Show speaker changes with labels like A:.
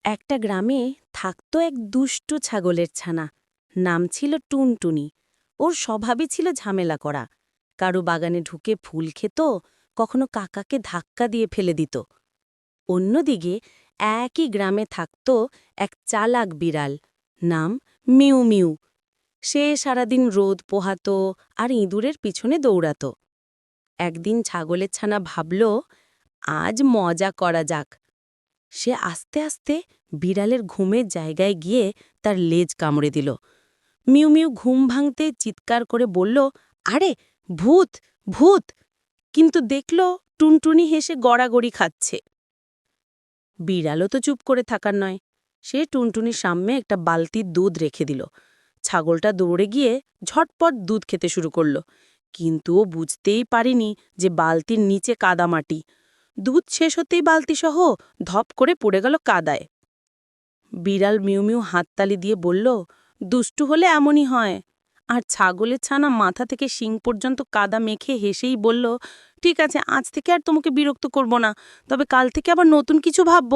A: একটা গ্রামে থাকত এক দুষ্টু ছাগলের ছানা। নাম ছিল টুনটুনি। ওর স্বভাবই ছিল ঝামেলা করা। কারো বাগানে ঢুকে ফুল খেত, কখনো কাকাকে ধাক্কা দিয়ে ফেলে দিত। অন্যদিকে একই গ্রামে থাকত এক চালাক বিড়াল, নাম মিউ মিউ। সে সারাদিন রোদ পোহাত আর ইঁদুরের পিছনে দৌড়াত। একদিন ছাগলের ছানা ভাবল, আজ মজা করা যাক। সে আস্তে আস্তে বিড়ালের ঘুমের জায়গায় গিয়ে তার লেজ কামড়ে দিল। মিউ মিউ ঘুম ভাঙতে চিৎকার করে বলল, আরে ভূত ভূত! কিন্তু দেখল টুনটুনি হেসে গড়াগড়ি খাচ্ছে। বিড়ালও তো চুপ করে থাকার নয়। সে টুনটুনির সামনে একটা বালতির দুধ রেখে দিল। ছাগলটা দৌড়ে গিয়ে ঝটপট দুধ খেতে শুরু করল, কিন্তু ও বুঝতেই পারেনি যে বালতির নিচে কাদামাটি। দুধ শেষ হতেই বালতিসহ ধপ করে পড়ে গেল কাদায়। বিড়াল মিউ মিউ হাততালি দিয়ে বলল, দুষ্টু হলে এমনই হয়। আর ছাগলের ছানা মাথা থেকে শিং পর্যন্ত কাদা মেখে হেসেই বলল, ঠিক আছে, আজ থেকে আর তোমাকে বিরক্ত করব না, তবে কাল থেকে আবার নতুন কিছু ভাবব।